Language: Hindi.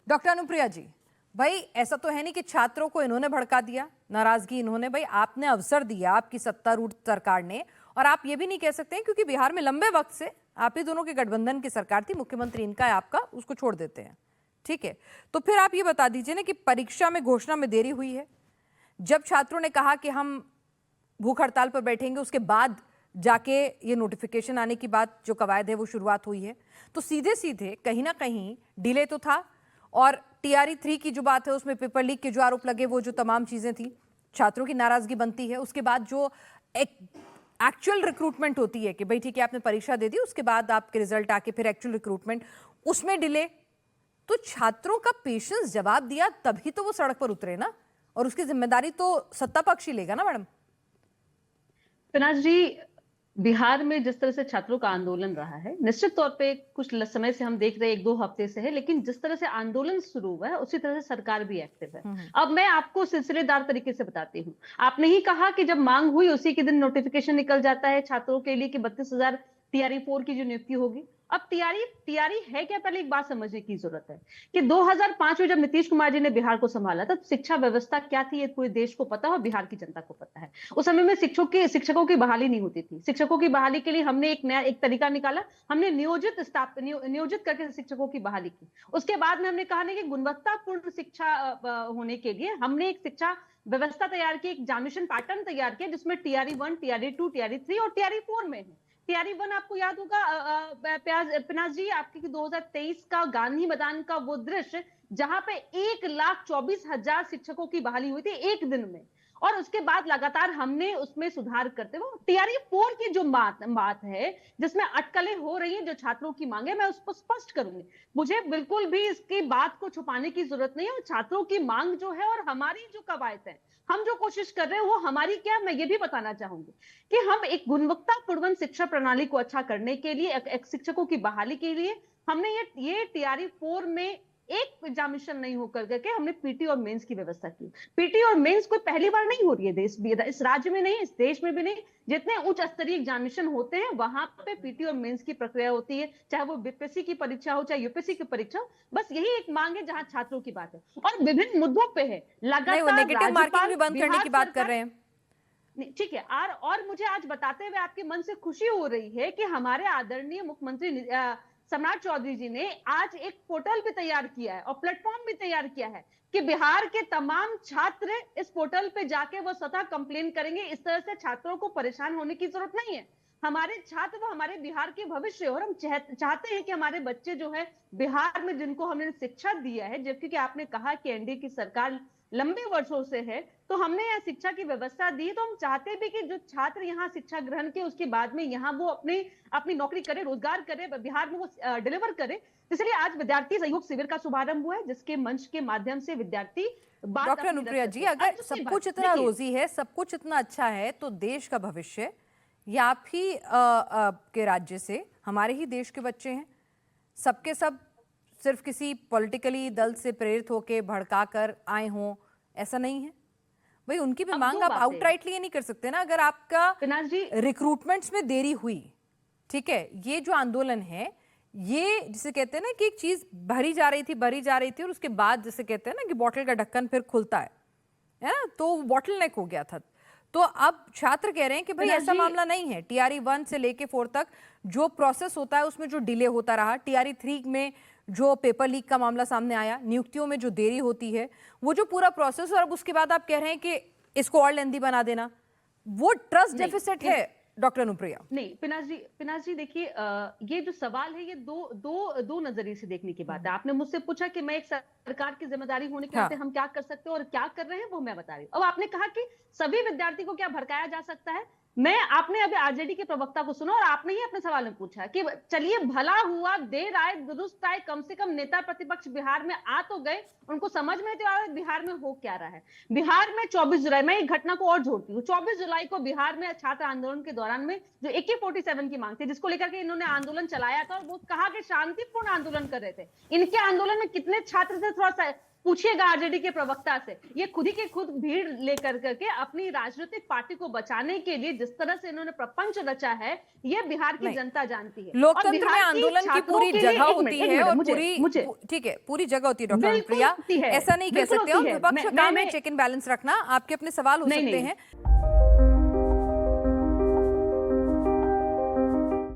डॉक्टर अनुप्रिया जी, भाई ऐसा तो है नहीं कि छात्रों को इन्होंने भड़का दिया, नाराजगी इन्होंने, भाई आपने अवसर दिया, आपकी सत्तारूढ़ सरकार ने। और आप ये भी नहीं कह सकते हैं क्योंकि बिहार में लंबे वक्त से आप ही दोनों के गठबंधन की सरकार थी, मुख्यमंत्री इनका है आपका, उसको छोड़ देते हैं, ठीक है। तो फिर आप ये बता दीजिए ना कि परीक्षा में घोषणा में देरी हुई है, जब छात्रों ने कहा कि हम भूख हड़ताल पर बैठेंगे, उसके बाद जाके ये नोटिफिकेशन आने की बात जो कवायद है वो शुरुआत हुई है। तो सीधे सीधे कहीं ना कहीं डिले तो था, और टीआरई 3 की जो बात है उसमें पेपर लीक के जो आरोप लगे, वो जो तमाम चीजें थी, छात्रों की नाराजगी बनती है। उसके बाद जो एक एक्चुअल रिक्रूटमेंट होती है कि भाई ठीक है आपने परीक्षा दे दी, उसके बाद आपके रिजल्ट आके फिर एक्चुअल रिक्रूटमेंट, उसमें डिले। तो छात्रों का पेशेंस जवाब दिया तभी तो वो सड़क पर उतरे ना, और उसकी जिम्मेदारी तो सत्ता पक्ष ही लेगा ना मैडम। पिनाज जी, बिहार में जिस तरह से छात्रों का आंदोलन रहा है, निश्चित तौर पे कुछ समय से हम देख रहे हैं, 1-2 हफ्ते से है, लेकिन जिस तरह से आंदोलन शुरू हुआ है उसी तरह से सरकार भी एक्टिव है। अब मैं आपको सिलसिलेदार तरीके से बताती हूँ। आपने ही कहा कि जब मांग हुई उसी के दिन नोटिफिकेशन निकल जाता है छात्रों के लिए कि 32,000 टीआरई 4 की जो नियुक्ति होगी। अब टीआरई टीआरई है क्या, पहले एक बात समझने की जरूरत है कि 2005 में जब नीतीश कुमार जी ने बिहार को संभाला था, शिक्षा व्यवस्था क्या थी ये पूरे देश को पता है और बिहार की जनता को पता है। उस समय में शिक्षकों की बहाली नहीं होती थी। शिक्षकों की बहाली के लिए हमने एक तरीका निकाला, हमने नियोजित करके शिक्षकों की बहाली की। उसके बाद में हमने कहा नहीं कि गुणवत्तापूर्ण शिक्षा होने के लिए हमने एक शिक्षा व्यवस्था तैयार की, एक एग्जामिनेशन पैटर्न तैयार किया जिसमें टीआरई 1, टीआरई 2, टीआरई 3 और टीआरई 4 में है। टीआरई 1 आपको याद होगा पिनाज जी आपके कि 2023 का गांधी मैदान का वो दृश्य जहां पे 1,24,000 शिक्षकों की बहाली हुई थी एक दिन में, और उसके बाद लगातार हमने उसमें सुधार करते हुए टीआरई 4 की जो बात है जिसमें अटकलें हो रही हैं, जो छात्रों की मांगे, मैं उसको स्पष्ट करूंगी। मुझे बिल्कुल भी इसकी बात को छुपाने की जरूरत नहीं है, और छात्रों की मांग जो है और हमारी जो कवायद है, हम जो कोशिश कर रहे हैं वो हमारी क्या, मैं ये भी बताना चाहूंगी कि हम एक गुणवत्तापूर्ण शिक्षा प्रणाली को अच्छा करने के लिए, एक शिक्षकों की बहाली के लिए हमने ये टीआरई 4 में एक एग्जामिनेशन नहीं होकर के हमने पीटी और मेंस की व्यवस्था की। पीटी और मेंस कोई पहली बार नहीं हो रही है इस राज्य में नहीं, इस देश में भी नहीं। जितने उच्च स्तरीय एग्जामिनेशन होते हैं वहां पे पीटी और मेंस की प्रक्रिया होती है, चाहे वो बीपीएससी की परीक्षा हो चाहे यूपीएससी की परीक्षा हो। बस यही एक मांग है जहां छात्रों की बात है और विभिन्न मुद्दों पे है। लगातार नेगेटिव मार्किंग भी बंद करने की बात कर रहे हैं, ठीक है। और मुझे आज बताते हुए आपके मन से खुशी हो रही है कि हमारे आदरणीय मुख्यमंत्री सम्राट चौधरी जी ने आज एक पोर्टल भी तैयार किया है और प्लेटफॉर्म भी तैयार किया है कि बिहार के तमाम छात्र इस पोर्टल पे जाके वो स्वतः कंप्लेन करेंगे। इस तरह से छात्रों को परेशान होने की जरूरत नहीं है। हमारे छात्र वो हमारे बिहार के भविष्य, और हम चाहते हैं कि हमारे बच्चे जो है बिहार में, जिनको हमने शिक्षा दिया है, जबकि आपने कहा कि एनडीए की सरकार लंबे वर्षों से है, तो हमने यहाँ शिक्षा की व्यवस्था दी, तो हम चाहते भी कि जो छात्र यहाँ शिक्षा ग्रहण के उसके बाद में यहाँ वो अपनी नौकरी करे, रोजगार करे, बिहार में वो डिलीवर करे। इसलिए आज विद्यार्थी सहयोग शिविर का शुभारंभ हुआ है जिसके मंच के माध्यम से विद्यार्थी डॉक्टर अनुप्रिया जी, अगर सब कुछ इतना रोजी है, सब कुछ इतना अच्छा है, तो देश का भविष्य ये आप ही के राज्य से, हमारे ही देश के बच्चे हैं, सबके सब सिर्फ किसी पॉलिटिकली दल से प्रेरित होकर भड़का कर आए हों, ऐसा नहीं है भाई। उनकी भी मांग आप आउटराइटली ये नहीं कर सकते ना। अगर आपका रिक्रूटमेंट्स में देरी हुई, ठीक है, ये जो आंदोलन है, ये जिसे कहते हैं ना कि एक चीज भरी जा रही थी और उसके बाद जिसे कहते हैं ना कि बॉटल का ढक्कन फिर खुलता है ना, तो बॉटल नेक हो गया था। तो अब छात्र कह रहे हैं कि भाई ऐसा मामला नहीं है। टीआरई 1 से लेके 4 तक जो प्रोसेस होता है उसमें जो डिले होता रहा, टीआरई 3 में जो पेपर लीक का मामला सामने आया, नियुक्तियों में जो देरी होती है, वो जो पूरा प्रोसेस, और अब उसके बाद आप कह रहे हैं कि इसको और लेंदी बना देना, वो ट्रस्ट डेफिसिट है डॉक्टर अनुप्रिया। नहीं पिनाज जी देखिए, ये जो सवाल है ये दो नजरिए से देखने की बात है। आपने मुझसे पूछा कि मैं एक सरकार की जिम्मेदारी होने के नाते हम क्या कर सकते हैं और क्या कर रहे हैं, वो मैं बता रही हूँ। अब आपने कहा कि सभी विद्यार्थी को क्या भड़काया जा सकता है। आपने अभी आरजेडी के प्रवक्ता को सुना और आपने ही अपने सवाल में पूछा कि चलिए भला हुआ, देर आए दुरुस्त आए, कम से कम नेता प्रतिपक्ष बिहार में आ तो गए, उनको समझ में तो आ रहा है बिहार में हो क्या रहा है। बिहार में 24 जुलाई, मैं एक घटना को और जोड़ती हूँ, 24 जुलाई को बिहार में छात्र आंदोलन के दौरान में जो AK-47 की मांग थी, जिसको लेकर के इन्होंने आंदोलन चलाया था, और वो कहा कि शांतिपूर्ण आंदोलन कर रहे थे। इनके आंदोलन में कितने छात्र थे, थोड़ा सा पूछिएगा आरजेडी के प्रवक्ता से, ये खुद ही के खुद भीड़ लेकर करके अपनी राजनीतिक पार्टी को बचाने के लिए जिस तरह से इन्होंने प्रपंच रचा है, ये बिहार की जनता जानती है। लोकतंत्र में आंदोलन की पूरी जगह होती है और पूरी, ठीक है, पूरी जगह होती है डॉक्टर प्रिया, ऐसा नहीं कह सकते। और विपक्ष का काम है चेक एंड बैलेंस रखना, आपके अपने सवाल हो सकते हैं।